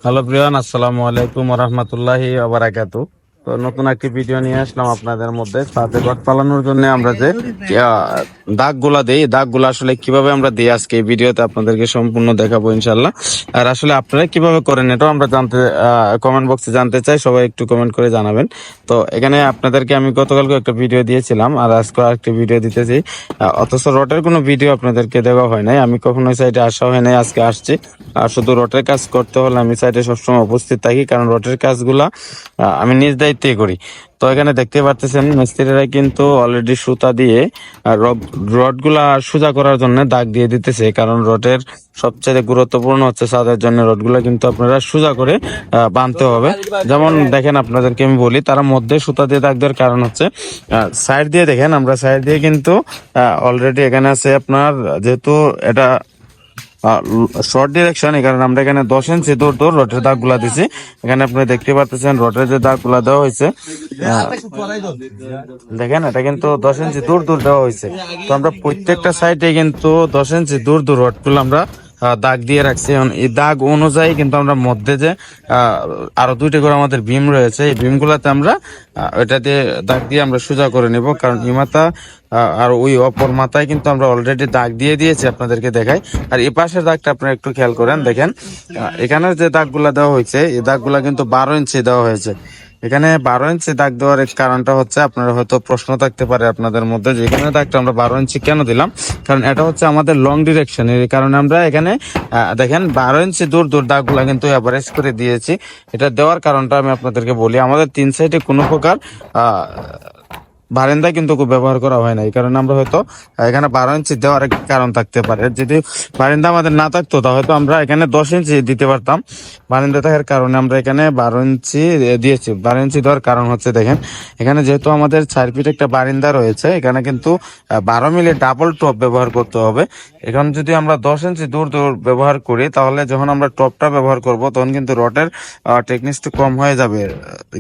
Hello Priyan, আসসালামু আলাইকুম ওয়া রাহমাতুল্লাহি ওয়া বারাকাতুহু। তো নতুন একটি ভিডিও নিয়ে আসলাম আপনাদের মধ্যে। সাথে রড পালানোর জন্য আমরা যে দাগগুলা দেই, দাগগুলা আসলে কিভাবে আমরা দিই আজকে এই ভিডিওতে আপনাদেরকে সম্পূর্ণ দেখাবো ইনশাআল্লাহ। আর আসলে আপনারা কিভাবে করেন এটাও আমরা জানতে, কমেন্ট বক্সে জানতে চাই, সবাই একটু কমেন্ট করে জানাবেন। তো এখানে আপনাদেরকে আমি গতকালকে একটা ভিডিও দিয়েছিলাম আর আজকে আরেকটি ভিডিও দিতেছি, অথচ রটের কোনো ভিডিও আপনাদেরকে দেওয়া হয় নাই। আমি কখনোই সাইডে আসা হয় নাই, আজকে আসছি। আর শুধু রটের কাজ করতে হলে আমি সাইডে সবসময় উপস্থিত থাকি, কারণ রটের কাজগুলা আমি নিজ দায়িত্বে করি। তো এখানে দেখতে পাচ্ছেন মিস্ত্রিরা কিন্তু অলরেডি সুতা দিয়ে রড গুলা সোজা করার জন্য দাগ দিয়ে দিতেছে, কারণ রডের সবচেয়ে গুরুত্বপূর্ণ হচ্ছে ছাদের জন্য রড গুলা কিন্তু আপনারা সোজা করে বাঁধতে হবে। যেমন দেখেন আপনাদেরকে আমি বলি, তারা মধ্যে সুতা দিয়ে দাগ দেওয়ার কারণ হচ্ছে সাইড দিয়ে দেখেন, আমরা সাইড দিয়ে কিন্তু অলরেডি এখানে আছে আপনার, যেহেতু এটা শর্ট ডিরেকশন, এই কারণে আমরা এখানে 10 ইঞ্চি দূর দূর রডের দাগ গুলা দিছি। এখানে আপনি দেখতে পাচ্ছেন রডের যে দাগ গুলা দেওয়া হয়েছে, দেখেন এটা কিন্তু 10 ইঞ্চি দূর দূর দেওয়া হয়েছে। তো আমরা প্রত্যেকটা সাইডে কিন্তু 10 ইঞ্চি দূর দূর রড গুলো আমরা দাগ দিয়ে রাখছি। এখন এই দাগ অনুযায়ী কিন্তু আমরা মধ্যে যে আরো দুইটা করে আমাদের বিম রয়েছে, এই বিম গুলাতে আমরা ওইটা দিয়ে দাগ দিয়ে আমরা সোজা করে নেব, কারণ এই মাথা আর ওই অপর মাথায় কিন্তু আমরা অলরেডি দাগ দিয়ে দিয়েছি, আপনাদেরকে দেখাই। আর এই পাশের দাগটা আপনারা একটু খেয়াল করেন, দেখেন এখানে যে দাগগুলা দেওয়া হয়েছে এই দাগগুলা কিন্তু 12 ইঞ্চি দেওয়া হয়েছে। এখানে 12 ইঞ্চি দাগ দেওয়ার কারণটা হচ্ছে, আপনারা হয়তো প্রশ্ন থাকতে পারে আপনাদের মধ্যে যে এখানে দাগটা আমরা 12 ইঞ্চি কেন দিলাম, কারণ এটা হচ্ছে আমাদের লং ডিরেকশন, এর কারণে আমরা এখানে দেখেন 12 ইঞ্চি দূর দূর দাগগুলা কিন্তু এভারেজ করে দিয়েছি। এটা দেওয়ার কারণটা আমি আপনাদেরকে বলি, আমাদের 3 সাইডে কোনো প্রকার বারান্দা কিন্তু ব্যবহার করা হয় না, এই কারণে আমরা হয়তো এখানে 12 ইঞ্চি দেওয়ার একটা কারণ থাকতে পারে। যদি বারান্দা আমাদের না থাকতো তাহলে হয়তো আমরা এখানে 10 ইঞ্চি দিতে পারতাম। বারান্দা থাকার কারণে আমরা এখানে 12 ইঞ্চি দিয়েছি। 12 ইঞ্চি দেওয়ার কারণ হচ্ছে, দেখেন এখানে যেহেতু আমাদের 4 ফিট একটা বারান্দা রয়েছে, এখানে কিন্তু 12 মিলি ডাবল টপ ব্যবহার করতে হবে। এখন যদি আমরা 10 ইঞ্চি দূর দূর ব্যবহার করি, তাহলে যখন আমরা টপটা ব্যবহার করব তখন কিন্তু রডের টেকনিকটা কম হয়ে যাবে,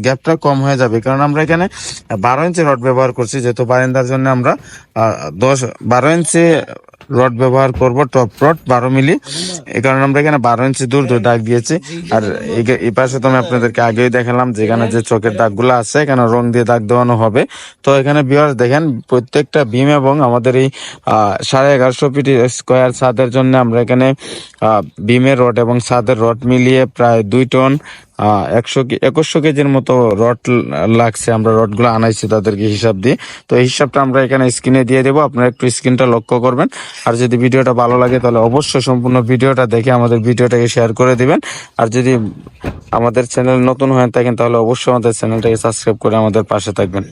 গ্যাপটা কম হয়ে যাবে, কারণ আমরা এখানে 12 ইঞ্চি রড ব্যবহার করছি। যেহেতু বারান্দার জন্য আমরা 12 ইঞ্চি রড ব্যবহার করব, টপ রড 12 মিলি, এই কারণে আমরা এখানে 12 ইঞ্চি দূর দূর দাগ দিয়েছি। আর এই পাশে তো আমি আপনাদেরকে আগেই দেখালাম যেখানে যে চোখের দাগগুলো আছে এখানে রং দিয়ে দাগ দেওয়ানো হবে। তো এখানে ভিউয়ার্স দেখেন প্রত্যেকটা বিম এবং আমাদের এই 1150 ফিট স্কোয়ার ছাদের জন্য আমরা এখানে বিমের রড এবং ছাদের রড মিলিয়ে প্রায় 2 টন 2100 কেজির মতো রড লাগছে। আমরা রড গুলো আনাইছি তাদেরকে হিসাব দিয়ে। তো এই হিসাবটা আমরা এখানে স্ক্রিনে দিয়ে দেবো, আপনারা একটু স্ক্রিনটা লক্ষ্য করবেন। আর যদি ভিডিওটা ভালো লাগে তাহলে অবশ্যই সম্পূর্ণ ভিডিওটা দেখে আমাদের ভিডিওটাকে শেয়ার করে দিবেন। আর যদি আমাদের চ্যানেল নতুন হয়ে থাকেন তাহলে অবশ্যই আমাদের চ্যানেলটাকে সাবস্ক্রাইব করে আমাদের পাশে থাকবেন।